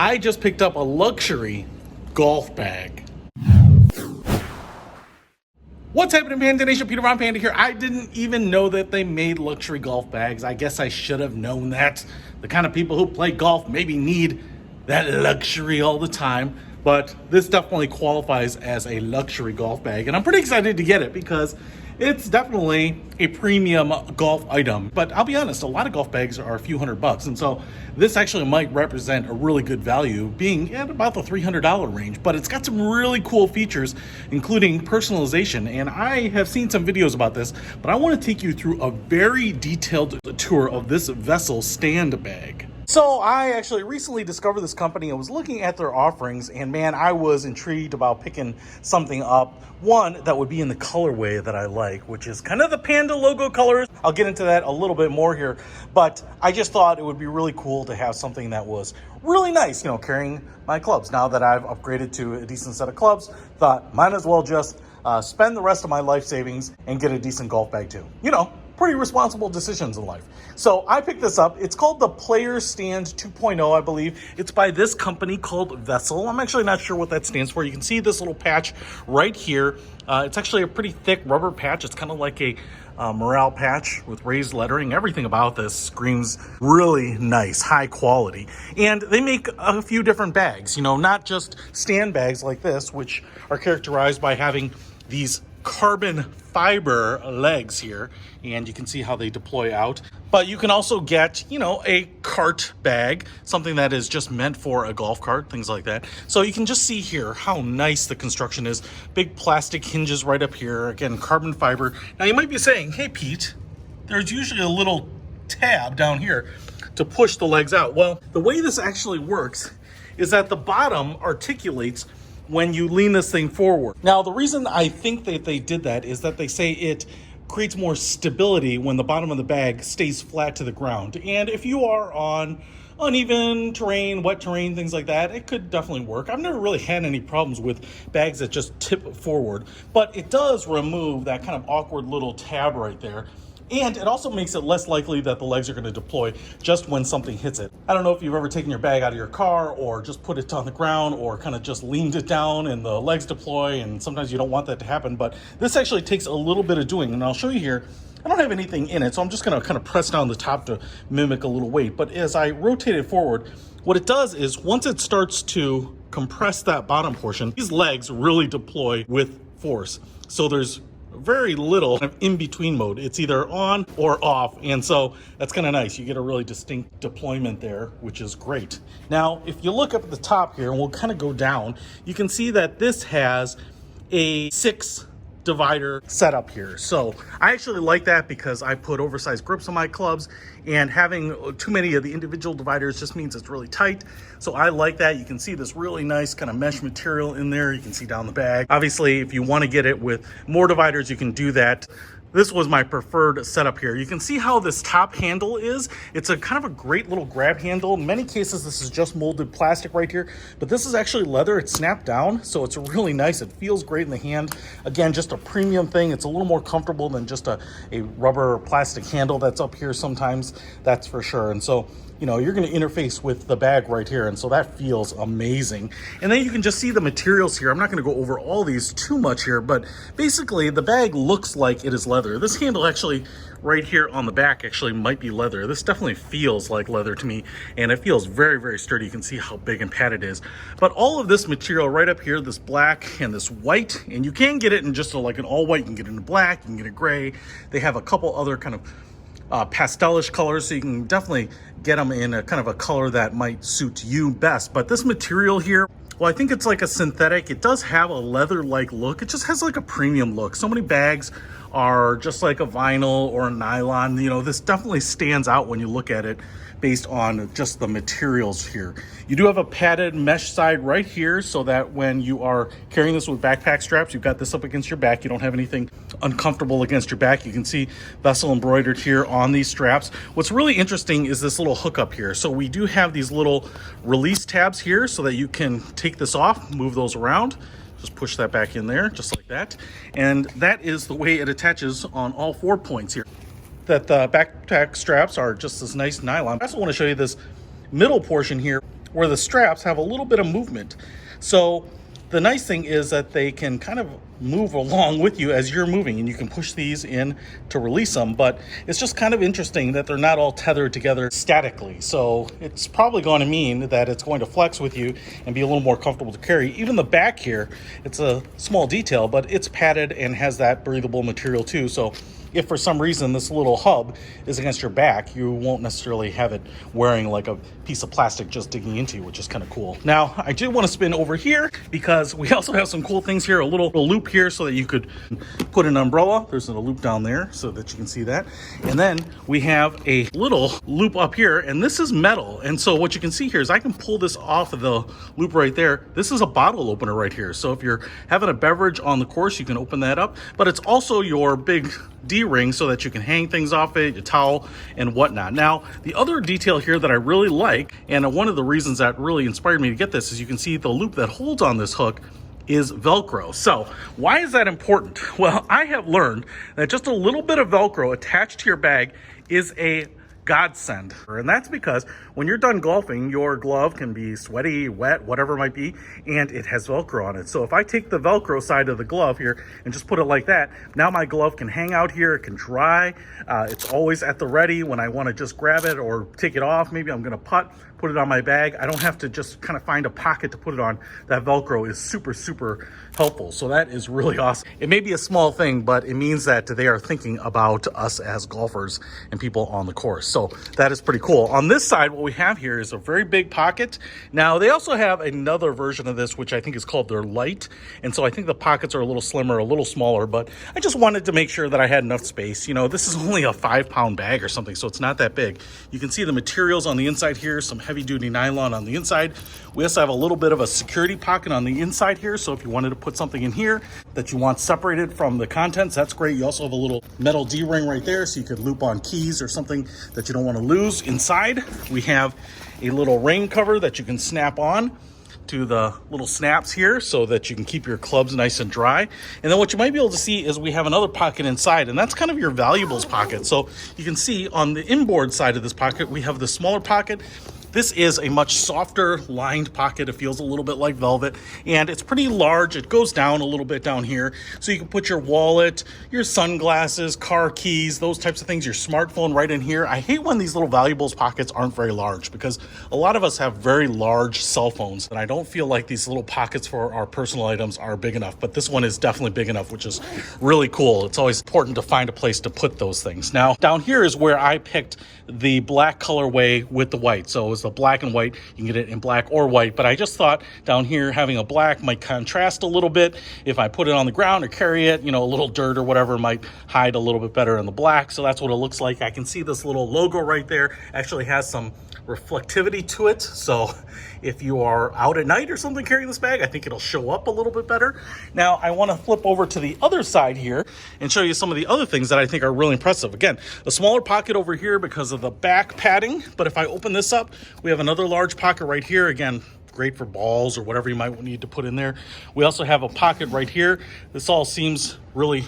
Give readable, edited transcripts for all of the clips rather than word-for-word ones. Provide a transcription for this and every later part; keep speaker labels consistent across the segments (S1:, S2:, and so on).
S1: I just picked up a luxury golf bag. What's happening, Panda Nation? Peter Von Panda here. I didn't even know that they made luxury golf bags. I guess I should have known that. The kind of people who play golf maybe need that luxury all the time. But this definitely qualifies as a luxury golf bag. And I'm pretty excited to get it because it's definitely a premium golf item. But I'll be honest, a lot of golf bags are a few $100. And so this actually might represent a really good value, being at about the $300 range. But it's got some really cool features, including personalization. And I have seen some videos about this, but I want to take you through a very detailed tour of this Vessel stand bag. So I actually recently discovered this company. I was looking at their offerings, and man, I was intrigued about picking something up. One that would be in the colorway that I like, which is kind of the Panda logo colors. I'll get into that a little bit more here, but I just thought it would be really cool to have something that was really nice, you know, carrying my clubs. Now that I've upgraded to a decent set of clubs, thought might as well just spend the rest of my life savings and get a decent golf bag too. You know, pretty responsible decisions in life. So I picked this up. It's called the Player Stand 2.0, I believe. It's by this company called Vessel. I'm actually not sure what that stands for. You can see this little patch right here. It's actually a pretty thick rubber patch. It's kind of like a morale patch with raised lettering. Everything about this screams really nice, high quality. And they make a few different bags, you know, not just stand bags like this, which are characterized by having these carbon fiber legs here, and you can see how they deploy out. But you can also get, you know, a cart bag, something that is just meant for a golf cart, things like that. So you can just see here how nice the construction is. Big plastic hinges right up here, again, carbon fiber. Now you might be saying, hey Pete, there's usually a little tab down here to push the legs out. Well, the way this actually works is that the bottom articulates when you lean this thing forward. Now, the reason I think that they did that is that they say it creates more stability when the bottom of the bag stays flat to the ground. And if you are on uneven terrain, wet terrain, things like that, it could definitely work. I've never really had any problems with bags that just tip forward, but it does remove that kind of awkward little tab right there. And it also makes it less likely that the legs are going to deploy just when something hits it. I don't know if you've ever taken your bag out of your car or just put it on the ground or kind of just leaned it down and the legs deploy, and sometimes you don't want that to happen, but this actually takes a little bit of doing, and I'll show you here. I don't have anything in it, so I'm just going to kind of press down the top to mimic a little weight. But as I rotate it forward, what it does is once it starts to compress that bottom portion, these legs really deploy with force. So there's very little kind of in-between mode. It's either on or off, and so that's kind of nice. You get a really distinct deployment there, which is great. Now, if you look up at the top here, and we'll kind of go down, you can see that this has a 6 divider setup here. So I actually like that because I put oversized grips on my clubs, and having too many of the individual dividers just means it's really tight. So I like that. You can see this really nice kind of mesh material in there. You can see down the bag. Obviously, if you want to get it with more dividers, you can do that. This was my preferred setup here. You can see how this top handle is. It's a kind of a great little grab handle. In many cases, this is just molded plastic right here, but this is actually leather. It's snapped down, so it's really nice. It feels great in the hand. Again, just a premium thing. It's a little more comfortable than just a rubber or plastic handle that's up here sometimes, that's for sure. And so, you know, you're going to interface with the bag right here, and so that feels amazing. And then you can just see the materials here. I'm not going to go over all these too much here, but basically the bag looks like it is leather. This handle actually right here on the back actually might be leather. This definitely feels like leather to me, and it feels very, very sturdy. You can see how big and padded it is. But all of this material right up here, this black and this white, and you can get it in just like an all white. You can get it in black, you can get it gray. They have a couple other kind of pastelish colors, so you can definitely get them in a kind of a color that might suit you best. But this material here, well, I think it's like a synthetic. It does have a leather-like look. It just has like a premium look. So many bags are just like a vinyl or a nylon. You know, this definitely stands out when you look at it based on just the materials here. You do have a padded mesh side right here so that when you are carrying this with backpack straps, you've got this up against your back. You don't have anything uncomfortable against your back. You can see Vessel embroidered here on these straps. What's really interesting is this little hookup here. So we do have these little release tabs here so that you can take this off, move those around. Just push that back in there, just like that. And that is the way it attaches on all 4 points here. That the backpack straps are just this nice nylon. I also want to show you this middle portion here where the straps have a little bit of movement. So the nice thing is that they can kind of move along with you as you're moving, and you can push these in to release them. But it's just kind of interesting that they're not all tethered together statically. So it's probably going to mean that it's going to flex with you and be a little more comfortable to carry. Even the back here, it's a small detail, but it's padded and has that breathable material too. So if for some reason this little hub is against your back, you won't necessarily have it wearing like a piece of plastic just digging into you, which is kind of cool. Now, I do want to spin over here because we also have some cool things here. A little loop here so that you could put an umbrella. There's a loop down there so that you can see that. And then we have a little loop up here, and this is metal. And so what you can see here is I can pull this off of the loop right there. This is a bottle opener right here. So if you're having a beverage on the course, you can open that up. But it's also your big D-ring so that you can hang things off it, your towel and whatnot. Now, the other detail here that I really like, and one of the reasons that really inspired me to get this, is you can see the loop that holds on this hook is Velcro. So why is that important? Well, I have learned that just a little bit of Velcro attached to your bag is a godsend. And that's because when you're done golfing, your glove can be sweaty, wet, whatever it might be, and it has Velcro on it. So if I take the Velcro side of the glove here and just put it like that, now my glove can hang out here, it can dry. It's always at the ready when I want to just grab it or take it off. Maybe I'm going to putt, put it on my bag. I don't have to just kind of find a pocket to put it on. That Velcro is super, super helpful. So that is really awesome. It may be a small thing, but it means that they are thinking about us as golfers and people on the course. So that is pretty cool. On this side, what we have here is a very big pocket. Now, they also have another version of this, which I think is called their Light. And so I think the pockets are a little slimmer, a little smaller, but I just wanted to make sure that I had enough space. You know, this is only a 5-pound bag or something, so it's not that big. You can see the materials on the inside here, some heavy-duty nylon on the inside. We also have a little bit of a security pocket on the inside here, so if you wanted to put something in here that you want separated from the contents, that's great. You also have a little metal D-ring right there, so you could loop on keys or something that you don't want to lose. Inside, we have a little rain cover that you can snap on to the little snaps here so that you can keep your clubs nice and dry. And then what you might be able to see is we have another pocket inside, and that's kind of your valuables pocket. So you can see on the inboard side of this pocket, we have the smaller pocket. This is a much softer lined pocket. It feels a little bit like velvet, and it's pretty large. It goes down a little bit down here, so you can put your wallet, your sunglasses, car keys, those types of things, your smartphone right in here. I hate when these little valuables pockets aren't very large because a lot of us have very large cell phones, and I don't feel like these little pockets for our personal items are big enough, but this one is definitely big enough, which is really cool. It's always important to find a place to put those things. Now, down here is where I picked the black colorway with the white. So it was the black and white. You can get it in black or white, but I just thought down here having a black might contrast a little bit. If I put it on the ground or carry it, you know, a little dirt or whatever might hide a little bit better in the black. So that's what it looks like. I can see this little logo right there actually has some reflectivity to it. So if you are out at night or something carrying this bag, I think it'll show up a little bit better. Now, I want to flip over to the other side here and show you some of the other things that I think are really impressive. Again, a smaller pocket over here because of the back padding, but if I open this up, we have another large pocket right here. Again, great for balls or whatever you might need to put in there. We also have a pocket right here. This all seems really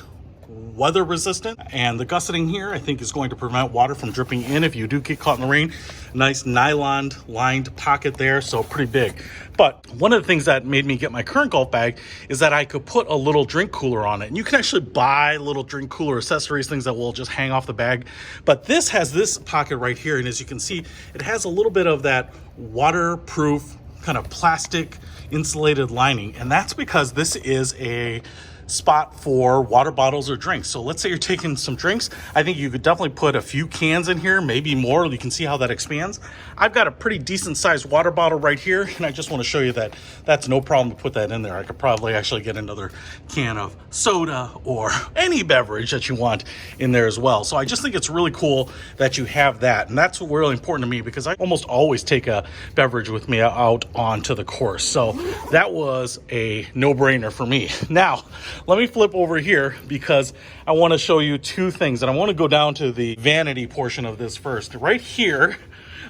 S1: weather resistant, and the gusseting here I think is going to prevent water from dripping in if you do get caught in the rain. Nice nylon lined pocket there, so pretty big. But one of the things that made me get my current golf bag is that I could put a little drink cooler on it, and you can actually buy little drink cooler accessories, things that will just hang off the bag. But this has this pocket right here, and as you can see, it has a little bit of that waterproof kind of plastic insulated lining, and that's because this is a spot for water bottles or drinks. So let's say you're taking some drinks. I think you could definitely put a few cans in here, maybe more. You can see how that expands. I've got a pretty decent sized water bottle right here, and I just want to show you that that's no problem to put that in there. I could probably actually get another can of soda or any beverage that you want in there as well. So I just think it's really cool that you have that, and that's really important to me because I almost always take a beverage with me out onto the course. So that was a no-brainer for me. Now, let me flip over here because I want to show you two things, and I want to go down to the vanity portion of this first. Right here,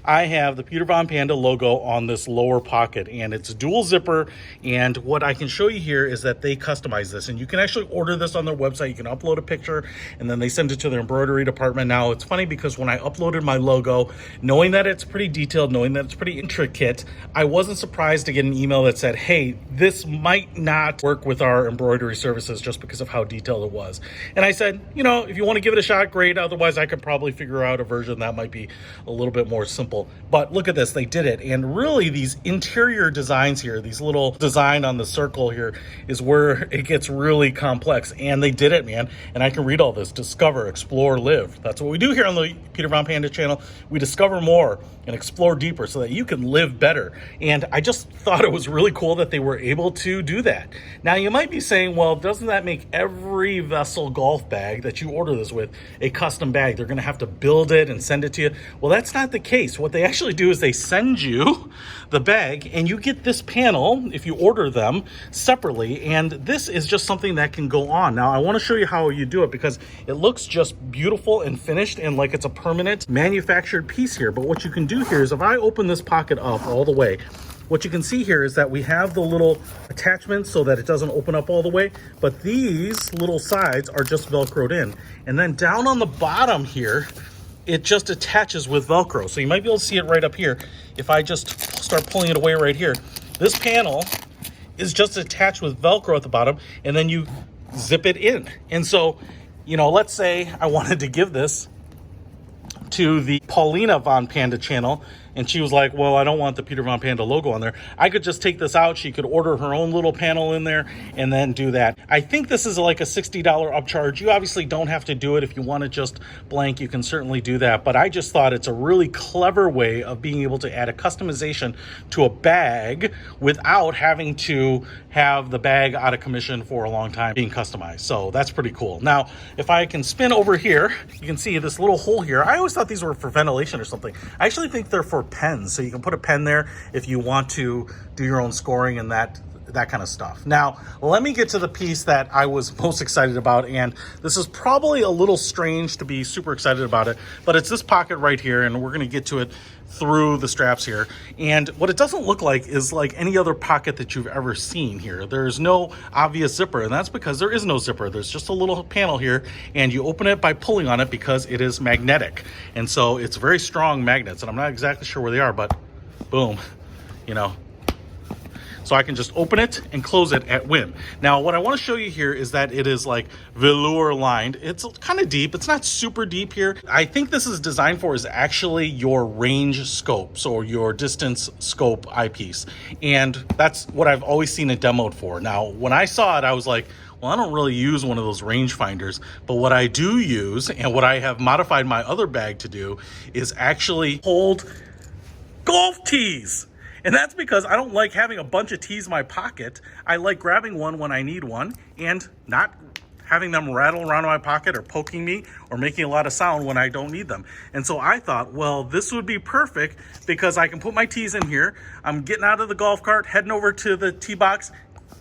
S1: I have the Peter Von Panda logo on this lower pocket, and it's dual zipper. And what I can show you here is that they customize this, and you can actually order this on their website. You can upload a picture and then they send it to their embroidery department. Now it's funny because when I uploaded my logo, knowing that it's pretty detailed, knowing that it's pretty intricate, I wasn't surprised to get an email that said, hey, this might not work with our embroidery services just because of how detailed it was. And I said, you know, if you want to give it a shot, great. Otherwise, I could probably figure out a version that might be a little bit more simple. But look at this, they did it. And really these interior designs here, these little design on the circle here is where it gets really complex. And they did it, man. And I can read all this: discover, explore, live. That's what we do here on the Peter Von Panda channel. We discover more and explore deeper so that you can live better. And I just thought it was really cool that they were able to do that. Now you might be saying, well, doesn't that make every vessel golf bag that you order this with a custom bag? They're going to have to build it and send it to you. Well, that's not the case. What they actually do is they send you the bag and you get this panel if you order them separately. And this is just something that can go on. Now I want to show you how you do it because it looks just beautiful and finished and like it's a permanent manufactured piece here. But what you can do here is if I open this pocket up all the way, what you can see here is that we have the little attachments so that it doesn't open up all the way, but these little sides are just Velcroed in. And then down on the bottom here, it just attaches with Velcro. So you might be able to see it right up here. If I just start pulling it away right here, this panel is just attached with Velcro at the bottom, and then you zip it in. And so, you know, let's say I wanted to give this to the Paulina Von Panda channel, and she was like, well, I don't want the Peter Von Panda logo on there. I could just take this out. She could order her own little panel in there and then do that. I think this is like a $60 upcharge. You obviously don't have to do it. If you want to just blank, you can certainly do that. But I just thought it's a really clever way of being able to add a customization to a bag without having to have the bag out of commission for a long time being customized. So that's pretty cool. Now, if I can spin over here, you can see this little hole here. I always thought these were for ventilation or something. I actually think they're for pens, so you can put a pen there if you want to do your own scoring and that kind of stuff. Now, let me get to the piece that I was most excited about, and this is probably a little strange to be super excited about it, but it's this pocket right here, and we're going to get to it through the straps here. And what it doesn't look like is like any other pocket that you've ever seen here. There's no obvious zipper, and that's because there is no zipper. There's just a little panel here, and you open it by pulling on it because it is magnetic. And so it's very strong magnets, and I'm not exactly sure where they are, but boom, you know. So I can just open it and close it at whim. Now, what I want to show you here is that it is like velour lined. It's kind of deep. It's not super deep here. I think this is designed for is actually your range scope, so your distance scope eyepiece. And that's what I've always seen it demoed for. Now, when I saw it, I was like, well, I don't really use one of those range finders, but what I do use and what I have modified my other bag to do is actually hold golf tees. And that's because I don't like having a bunch of tees in my pocket. I like grabbing one when I need one and not having them rattle around in my pocket or poking me or making a lot of sound when I don't need them. And so I thought, well, this would be perfect because I can put my tees in here. I'm getting out of the golf cart, heading over to the tee box,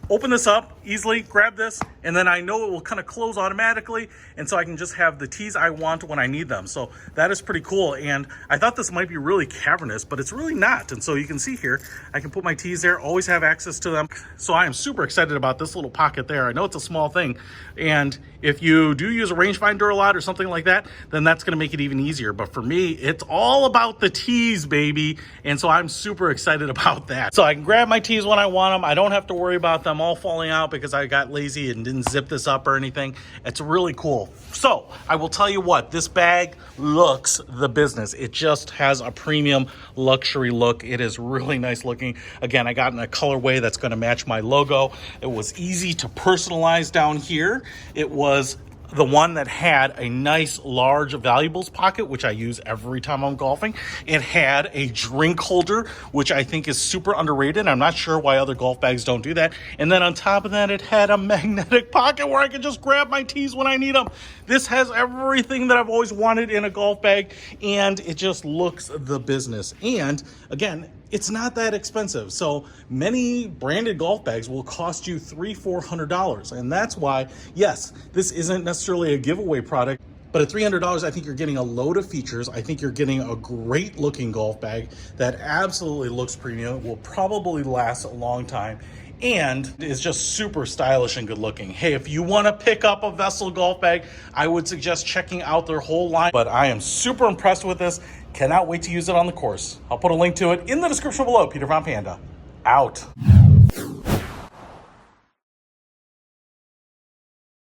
S1: open this up easily, grab this, and then I know it will kind of close automatically, and so I can just have the tees I want when I need them. So that is pretty cool, and I thought this might be really cavernous, but it's really not. And so you can see here, I can put my tees there, always have access to them. So I am super excited about this little pocket there. I know it's a small thing, and if you do use a rangefinder a lot or something like that, then that's gonna make it even easier. But for me, it's all about the tees, baby, and so I'm super excited about that. So I can grab my tees when I want them. I don't have to worry about them all falling out because I got lazy and didn't zip this up or anything. It's really cool. So I will tell you what, this bag looks the business. It just has a premium luxury look. It is really nice looking. Again, I got in a colorway that's going to match my logo. It was easy to personalize down here. It was the one that had a nice large valuables pocket, which I use every time I'm golfing. It had a drink holder, which I think is super underrated. I'm not sure why other golf bags don't do that. And then on top of that, it had a magnetic pocket where I could just grab my tees when I need them. This has everything that I've always wanted in a golf bag, and it just looks the business. And again, it's not that expensive. So many branded golf bags will cost you $300-400. And that's why, yes, this isn't necessarily a giveaway product. But at $300, I think you're getting a load of features. I think you're getting a great looking golf bag that absolutely looks premium, will probably last a long time, and is just super stylish and good looking. Hey, if you want to pick up a Vessel golf bag, I would suggest checking out their whole line. But I am super impressed with this. Cannot wait to use it on the course. I'll put a link to it in the description below. Peter von Panda, out.